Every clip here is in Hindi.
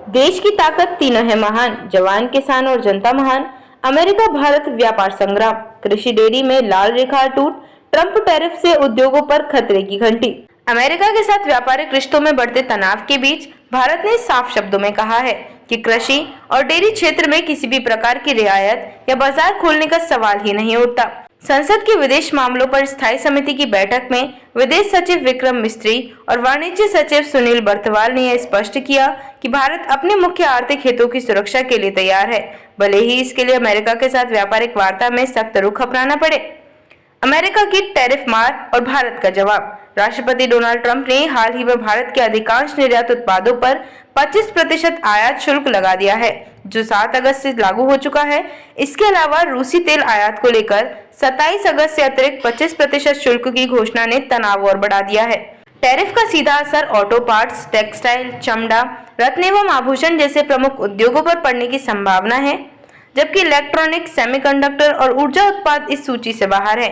देश की ताकत तीनों है महान, जवान, किसान और जनता महान। अमेरिका भारत व्यापार संग्राम, कृषि डेयरी में लाल रेखा अटूट, ट्रंप टैरिफ से उद्योगों पर खतरे की घंटी। अमेरिका के साथ व्यापारिक रिश्तों में बढ़ते तनाव के बीच भारत ने साफ शब्दों में कहा है कि कृषि और डेयरी क्षेत्र में किसी भी प्रकार की रियायत या बाजार खोलने का सवाल ही नहीं उठता। संसद की विदेश मामलों पर स्थायी समिति की बैठक में विदेश सचिव विक्रम मिस्त्री और वाणिज्य सचिव सुनील बर्तवाल ने यह स्पष्ट किया कि भारत अपने मुख्य आर्थिक हितों की सुरक्षा के लिए तैयार है, भले ही इसके लिए अमेरिका के साथ व्यापारिक वार्ता में सख्त रुख अपनाना पड़े। अमेरिका की टैरिफ मार और भारत का जवाब। राष्ट्रपति डोनाल्ड ट्रंप ने हाल ही में भारत के अधिकांश निर्यात उत्पादों पर 25% आयात शुल्क लगा दिया है, जो 7 अगस्त से लागू हो चुका है। इसके अलावा रूसी तेल आयात को लेकर 27 अगस्त से अतिरिक्त 25% शुल्क की घोषणा ने तनाव और बढ़ा दिया है। टैरिफ का सीधा असर ऑटो पार्ट्स, टेक्सटाइल, चमड़ा, रत्न एवं आभूषण जैसे प्रमुख उद्योगों पर पड़ने की संभावना है, जबकि इलेक्ट्रॉनिक्स, सेमीकंडक्टर और ऊर्जा उत्पाद इस सूची से बाहर है।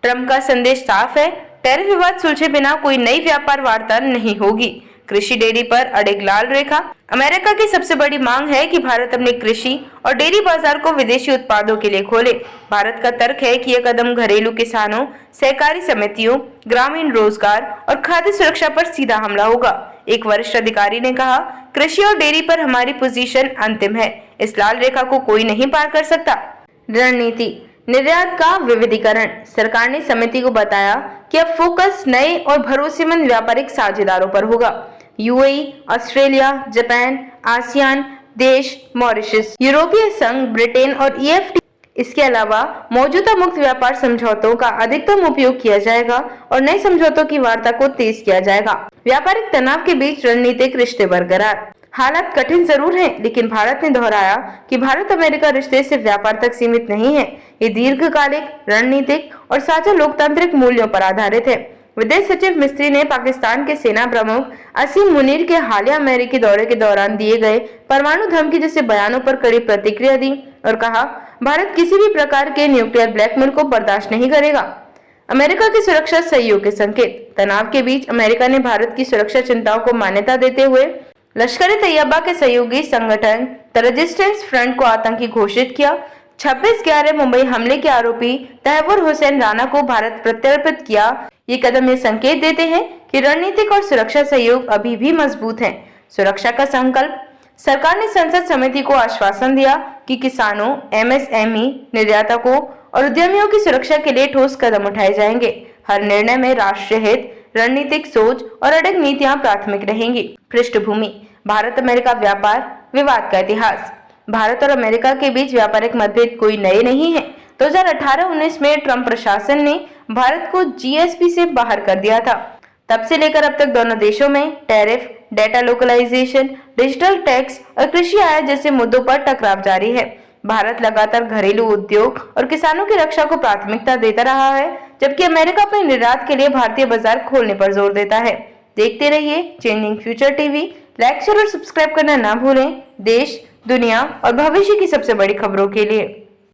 ट्रंप का संदेश साफ है, टैरिफ विवाद सुलझे बिना कोई नई व्यापार वार्ता नहीं होगी। कृषि डेयरी पर अड़ेग लाल रेखा। अमेरिका की सबसे बड़ी मांग है कि भारत अपने कृषि और डेयरी बाजार को विदेशी उत्पादों के लिए खोले। भारत का तर्क है कि यह कदम घरेलू किसानों, सहकारी समितियों, ग्रामीण रोजगार और खाद्य सुरक्षा पर सीधा हमला होगा। एक वरिष्ठ अधिकारी ने कहा, कृषि और डेयरी पर हमारी पोजीशन अंतिम है, इस लाल रेखा को कोई नहीं पार कर सकता। रणनीति निर्यात का विविधीकरण। सरकार ने समिति को बताया कि अब फोकस नए और भरोसेमंद व्यापारिक साझेदारों पर होगा। यूएई, ऑस्ट्रेलिया, जापान, आसियान देश, मॉरिशस, यूरोपीय संघ, ब्रिटेन और ईएफटी। इसके अलावा मौजूदा मुक्त व्यापार समझौतों का अधिकतम उपयोग किया जाएगा और नए समझौतों की वार्ता को तेज किया जाएगा। व्यापारिक तनाव के बीच रणनीतिक रिश्ते बरकरार। हालात कठिन जरूर हैं, लेकिन भारत ने दोहराया कि भारत अमेरिका रिश्ते सिर्फ व्यापार तक सीमित नहीं है, ये दीर्घकालिक, रणनीतिक और साझा लोकतांत्रिक मूल्यों पर आधारित है। विदेश सचिव मिस्त्री ने पाकिस्तान के सेना प्रमुख असीम मुनीर के हालिया अमेरिकी दौरे के दौरान दिए गए परमाणु धमकी जैसे बयानों पर कड़ी प्रतिक्रिया दी और कहा, भारत किसी भी प्रकार के न्यूक्लियर ब्लैकमेल को बर्दाश्त नहीं करेगा। अमेरिका की सुरक्षा सहयोग के संकेत। तनाव के बीच अमेरिका ने भारत की सुरक्षा चिंताओं को मान्यता देते हुए लश्कर-ए-तैयबा के सहयोगी संगठन द रेजिस्टेंस फ्रंट को आतंकी घोषित किया। 26/11 मुंबई हमले के आरोपी तहव्वुर हुसैन राणा को भारत प्रत्यर्पित किया। ये कदम ये संकेत देते हैं कि रणनीतिक और सुरक्षा सहयोग अभी भी मजबूत है। सुरक्षा का संकल्प। सरकार ने संसद समिति को आश्वासन दिया कि किसानों, एमएसएमई, निर्यातकों और उद्यमियों की सुरक्षा के लिए ठोस कदम उठाए जाएंगे। हर निर्णय में राष्ट्रीय हित, रणनीतिक सोच और अड़ग नीतियां प्राथमिक रहेंगी। पृष्ठभूमि। भारत अमेरिका व्यापार विवाद का इतिहास। भारत और अमेरिका के बीच व्यापारिक मतभेद कोई नए नहीं है। 2018-19 में ट्रंप प्रशासन ने भारत को जीएसपी से बाहर कर दिया था। तब से लेकर अब तक दोनों देशों में tariff, data localisation, digital tax और कृषि आयात जैसे मुद्दों पर टकराव जारी है। भारत लगातार घरेलू उद्योग और किसानों की रक्षा को प्राथमिकता देता रहा है, जबकि अमेरिका अपने निर्यात के लिए भारतीय बाजार खोलने पर जोर देता है। देखते रहिए changing future TV. Like, share और सब्सक्राइब करना ना भूलें। देश, दुनिया और भविष्य की सबसे बड़ी खबरों के लिए।